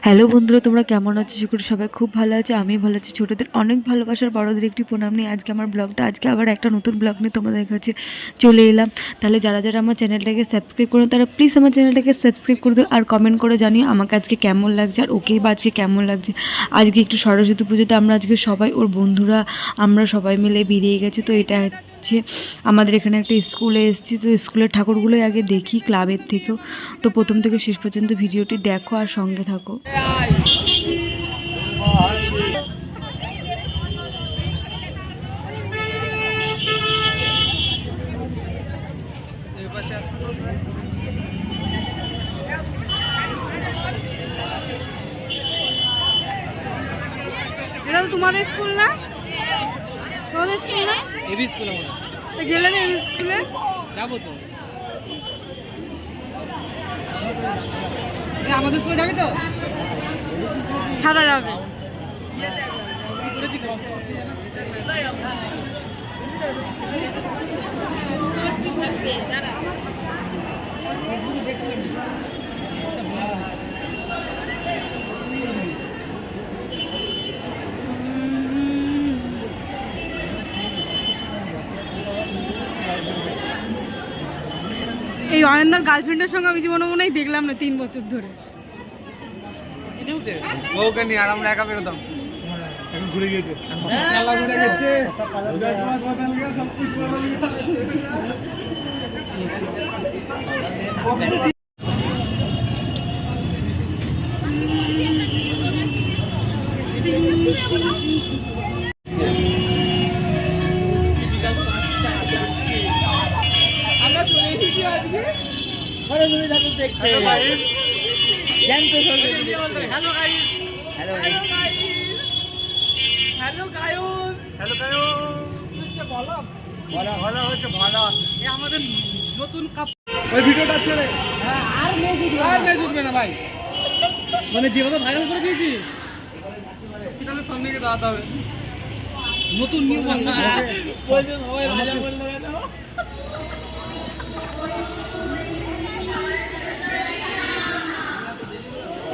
Hello বন্ধুরা, তোমরা কেমন আছো? শুক্র সবাই খুব ভালো আছে, আমি ভালো আছি। ছোটোদের অনেক ভালোবাসার, বড়োদের একটি প্রণাম নিয়ে আজকে আমার ব্লগটা, আজকে আবার একটা নতুন ব্লগ নিয়ে তোমাদের কাছে চলে এলাম। তাহলে যারা যারা আমার চ্যানেলটাকে সাবস্ক্রাইব করো তারা প্লিজ আমার চ্যানেলটাকে সাবস্ক্রাইব করে দাও, আর কমেন্ট করে জানিও আমাকে আজকে কেমন লাগছে, আর ওকেই বা আজকে কেমন লাগছে। আজকে একটু সরস্বতী পুজোতে আমরা আজকে সবাই, ওর বন্ধুরা, আমরা সবাই মিলে বেরিয়ে গেছি। তো এটা হচ্ছে আমাদের এখানে একটা স্কুলে এসেছি, তো স্কুলের ঠাকুরগুলোই আগে দেখি ক্লাবের থেকেও। তো প্রথম থেকে শেষ পর্যন্ত ভিডিওটি দেখো আর সঙ্গে থাকো। এটা তো তোমাদের স্কুল না? তোমাদের স্কুল না? এবি স্কুলে মনে তো গেলে না এবি স্কুলে? যাবো তো। আমাদের স্কুলে যাবি তো? ছাড়া যাবে। এই অয়নদার গার্লফ্রেন্ডের সঙ্গে আমি জীবনে মনে হয় দেখলাম না 3 বছর ধরে। ওকে নিয়ে আর আমরা একা বেরোতাম। এখন ঘুরে গিয়েছে, খেলা ঘুরে গেছে। আমরা চলে এসেছি আজকে সরস্বতী ঠাকুর দেখতে। Hello guys, hello guys, hello guys, hello guys. হচ্ছে বলা বলা হচ্ছে ভালো। এই আমাদের নতুন কাপ। ওই ভিডিওটা ছেড়ে আর মেয়ে জুটবে না ভাই, মানে যেভাবে ভাইরাল করে দিয়েছি এটাতে সামনে গিয়ে দাঁড়াতে হবে। নতুন নিয়ম বলছে সবাই রাজা বললো কেন?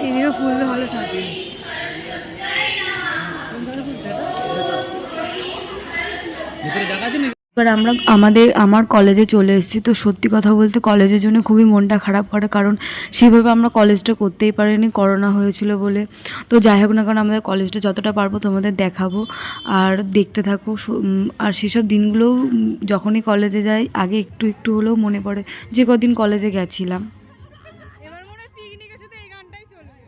এইদিকে ফুললে ভালো সাজে। এবার আমরা আমার কলেজে চলে এসেছি। তো সত্যি কথা বলতে কলেজের জন্য খুবই মনটা খারাপ করে, কারণ সেভাবে আমরা কলেজটা করতেই পারিনি, করোনা হয়েছিল বলে। তো যাই হোক না, কারণ আমাদের কলেজটা যতটা পারবো তোমাদের দেখাবো, আর দেখতে থাকো। আর সেসব দিনগুলোও যখনই কলেজে যাই আগে একটু একটু হলেও মনে পড়ে যে কদিন কলেজে গেছিলাম। এবার মনে হয় পিকনিকে শুধু এই গানটাই চলবে।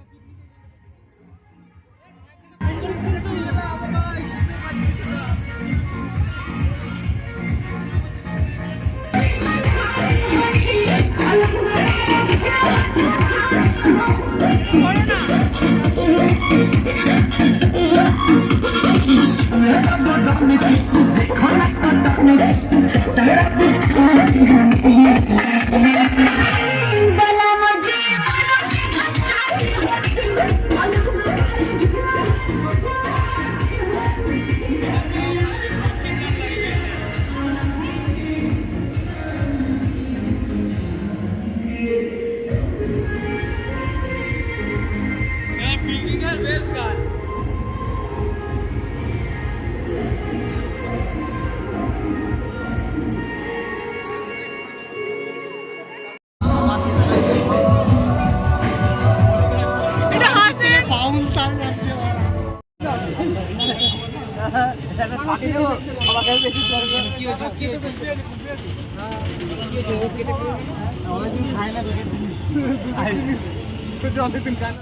অনেকদিন খায় না।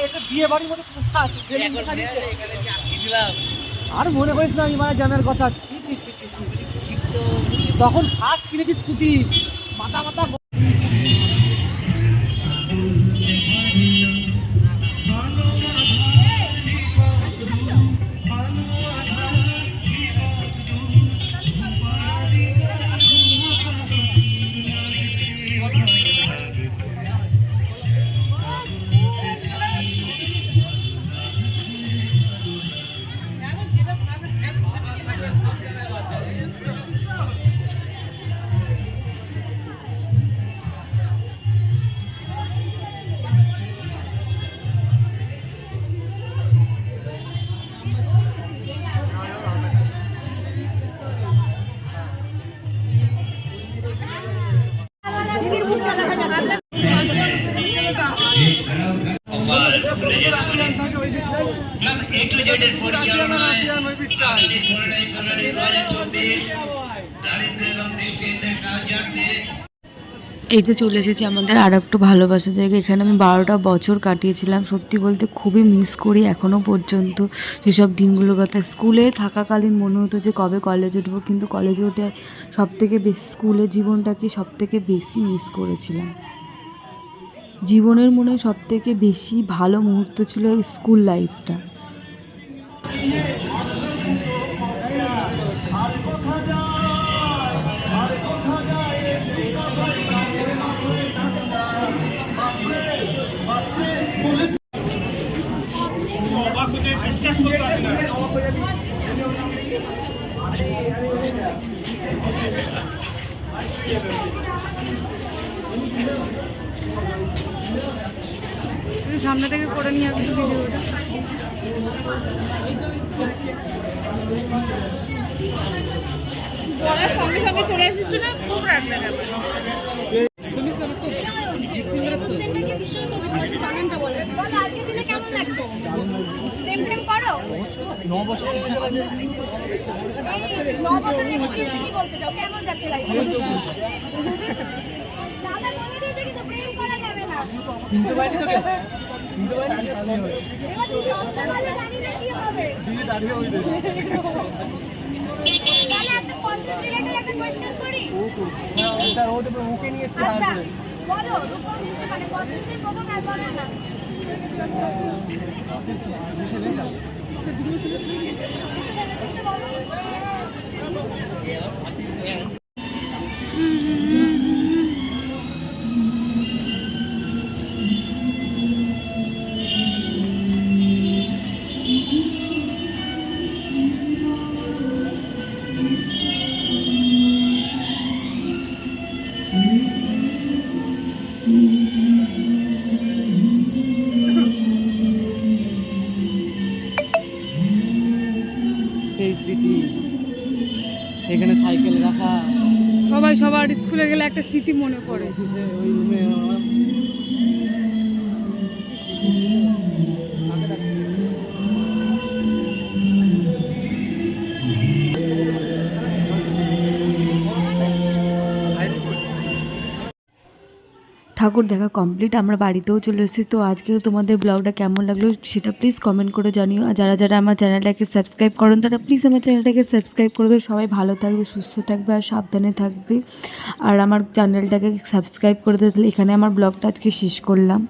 এটা বিয়ে বাড়ির মতো আর মনে করিস না ইমানের জানার কথা। তখন ফার্স্ট কিনেছি স্কুটি, মাথা মাথা এই যে চলে এসেছি আমাদের আর একটু ভালোবাসা জায়গা। এখানে আমি 12টা বছর কাটিয়েছিলাম। সত্যি বলতে খুবই মিস করি এখনও পর্যন্ত সেসব দিনগুলোর কথা। স্কুলে থাকাকালীন মনে হতো যে কবে কলেজে উঠবো, কিন্তু কলেজে উঠে সবথেকে বেশি স্কুলের জীবনটাকে সবথেকে বেশি মিস করেছিলাম। জীবনের মনে হয় সবথেকে বেশি ভালো মুহূর্ত ছিল এই স্কুল লাইফটা। সামনে থেকে করে নিয়ে আসবো ভিডিওটা। বলার সঙ্গে সঙ্গে চলে আসিস তো না, খুব রাগ লাগে আমার। সেই স্মৃতি, এখানে সাইকেল রাখা, সবাই সবার স্কুলে গেলে একটা স্মৃতি মনে পড়ে। ওই রুমে ঠাকুর দেখা কমপ্লিট, আমরা বাড়িতেও চলে এসেছি। তো আজকেও তোমাদের ব্লগটা কেমন লাগলো সেটা প্লিজ কমেন্ট করে জানিও। আর যারা যারা আমার চ্যানেলটাকে সাবস্ক্রাইব করেন তারা প্লিজ আমার চ্যানেলটাকে সাবস্ক্রাইব করে দেবে। সবাই ভালো থাকবে, সুস্থ থাকবে আর সাবধানে থাকবে। আর আমার চ্যানেলটাকে সাবস্ক্রাইব করে দিলে এখানে আমার ব্লগটা আজকে শেষ করলাম।